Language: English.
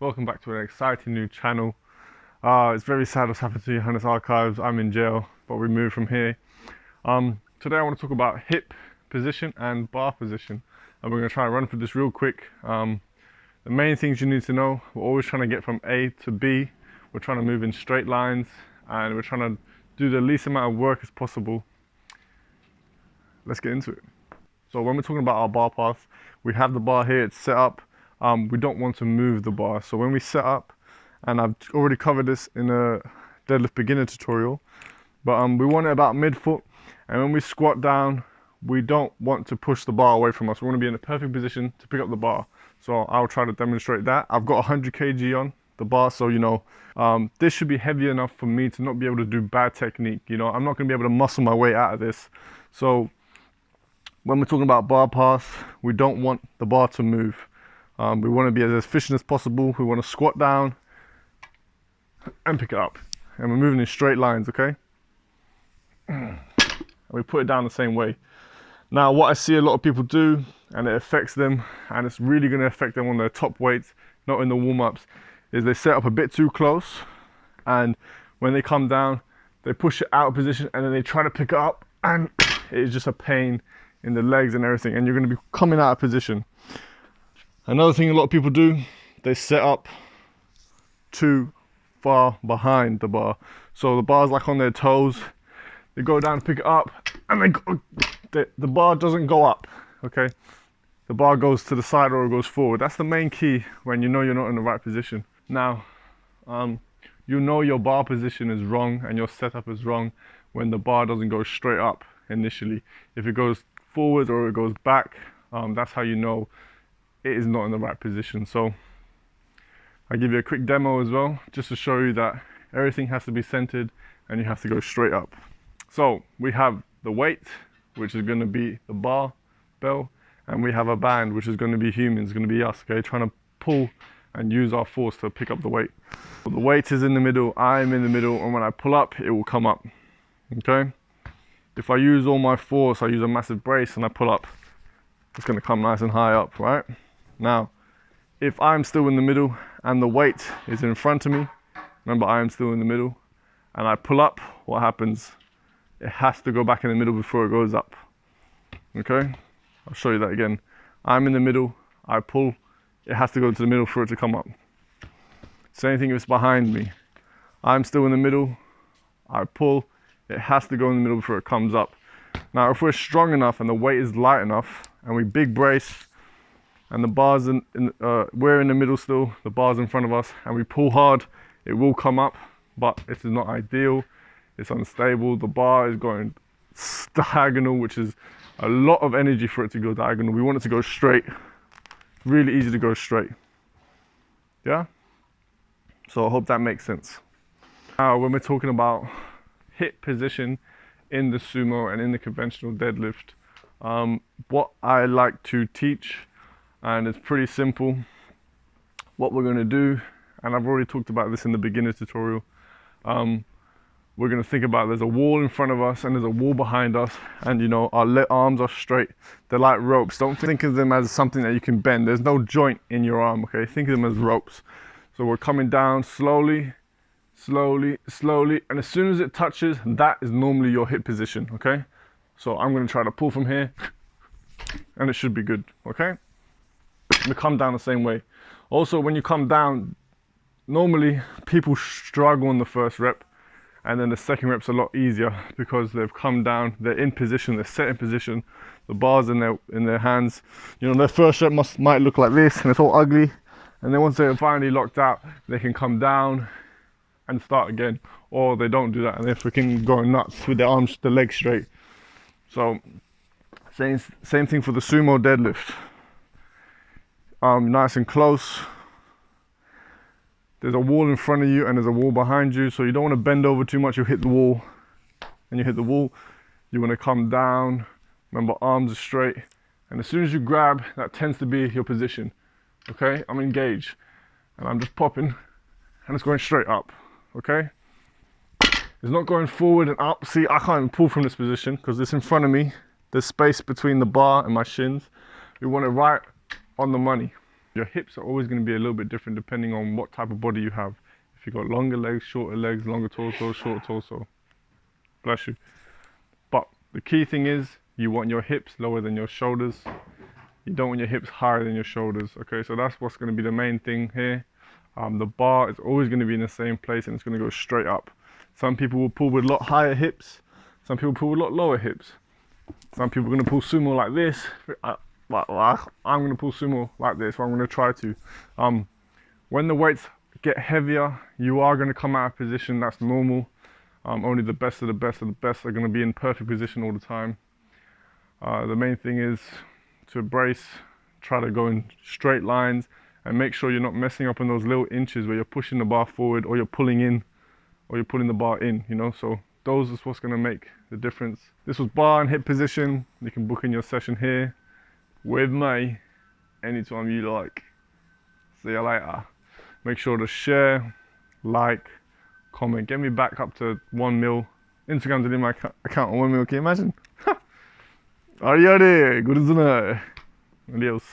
Welcome back to an exciting new channel. It's very sad what's happened to Johannes Archives. I'm in jail, but we moved from here. Today I want to talk about hip position and bar position, and we're going to try and run through this real quick. The main things you need to know: we're always trying to get from A to B. We're trying to move in straight lines, and we're trying to do the least amount of work as possible. Let's get into it. So when we're talking about our bar path, we have the bar here, it's set up. We don't want to move the bar. So when we set up, and I've already covered this in a deadlift beginner tutorial, but we want it about mid-foot. And when we squat down, we don't want to push the bar away from us. We want to be in a perfect position to pick up the bar. So I'll try to demonstrate that. I've got 100 kg on the bar, so this should be heavy enough for me to not be able to do bad technique. I'm not going to be able to muscle my way out of this. So when we're talking about bar path, we don't want the bar to move. We want to be as efficient as possible. We want to squat down and pick it up. And we're moving in straight lines, okay? And we put it down the same way. Now, what I see a lot of people do, and it affects them, and it's really going to affect them on their top weights, not in the warm-ups, is they set up a bit too close, and when they come down, they push it out of position, and then they try to pick it up, and it is just a pain in the legs and everything, and you're going to be coming out of position. Another thing a lot of people do, they set up too far behind the bar. So the bar's like on their toes, they go down to pick it up, and the bar doesn't go up, okay? The bar goes to the side or it goes forward. That's the main key when you know you're not in the right position. Now, you know your bar position is wrong and your setup is wrong when the bar doesn't go straight up initially. If it goes forward or it goes back, that's how you know it is not in the right position. So I'll give you a quick demo as well, just to show you that everything has to be centered and you have to go straight up. So we have the weight, which is going to be the barbell, and we have a band, which is going to be humans, going to be us, okay, trying to pull and use our force to pick up the weight. So the weight is in the middle, I'm in the middle, and when I pull up, it will come up, okay? If I use all my force, I use a massive brace and I pull up, it's going to come nice and high up, right? Now, if I'm still in the middle and the weight is in front of me, remember I am still in the middle, and I pull up, what happens? It has to go back in the middle before it goes up, okay? I'll show you that again. I'm in the middle, I pull, it has to go to the middle for it to come up. Same thing if it's behind me. I'm still in the middle, I pull, it has to go in the middle before it comes up. Now, if we're strong enough and the weight is light enough and we big brace and the bar's we're in the middle still, the bar's in front of us, and we pull hard, it will come up, but it is not ideal. It's unstable. The bar is going diagonal, which is a lot of energy for it to go diagonal. We want it to go straight. Really easy to go straight. Yeah? So I hope that makes sense. Now, when we're talking about hip position in the sumo and in the conventional deadlift, what I like to teach, and it's pretty simple, what we're going to do, and I've already talked about this in the beginner tutorial, we're going to think about there's a wall in front of us and there's a wall behind us, and our arms are straight. They're like ropes. Don't think of them as something that you can bend. There's no joint in your arm, okay? Think of them as ropes. So we're coming down slowly, slowly, slowly, and as soon as it touches, that is normally your hip position, okay? So I'm going to try to pull from here, and it should be good, okay? We come down the same way. Also, when you come down, normally people struggle on the first rep, and then the second rep's a lot easier because they've come down, they're in position, they're set in position, the bar's in their hands. Their first rep might look like this, and it's all ugly, and then once they're finally locked out, they can come down and start again, or they don't do that and they're freaking going nuts with their arms, the legs straight. So same thing for the sumo deadlift. Nice and close. There's a wall in front of you and there's a wall behind you, so you don't want to bend over too much. You'll hit the wall, and you hit the wall. You want to come down. Remember, arms are straight, and as soon as you grab, that tends to be your position. Okay, I'm engaged, and I'm just popping, and it's going straight up. Okay, it's not going forward and up. See, I can't even pull from this position because it's in front of me. There's space between the bar and my shins. We want it right on the money. Your hips are always going to be a little bit different depending on what type of body you have. If you've got longer legs, longer torso, short torso. Bless you. But the key thing is you want your hips lower than your shoulders. You don't want your hips higher than your shoulders. Okay, so that's what's going to be the main thing here. The bar is always going to be in the same place and it's going to go straight up. Some people will pull with a lot higher hips. Some people pull with a lot lower hips. Some people are going to pull sumo like this. I'm going to pull sumo like this, or I'm going to try to. When the weights get heavier, you are going to come out of position. That's normal. Only the best of the best of the best are going to be in perfect position all the time. The main thing is to brace, try to go in straight lines, and make sure you're not messing up on those little inches where you're pushing the bar forward or you're pulling in or you're pulling the bar in, you know. So those is what's going to make the difference. This was bar and hip position. You can book in your session here with me anytime you like. See you later. Make sure to share, like, comment, get me back up to 1 mil. Instagram did in my account on 1 mil, can you imagine? Ariare, good as Adios.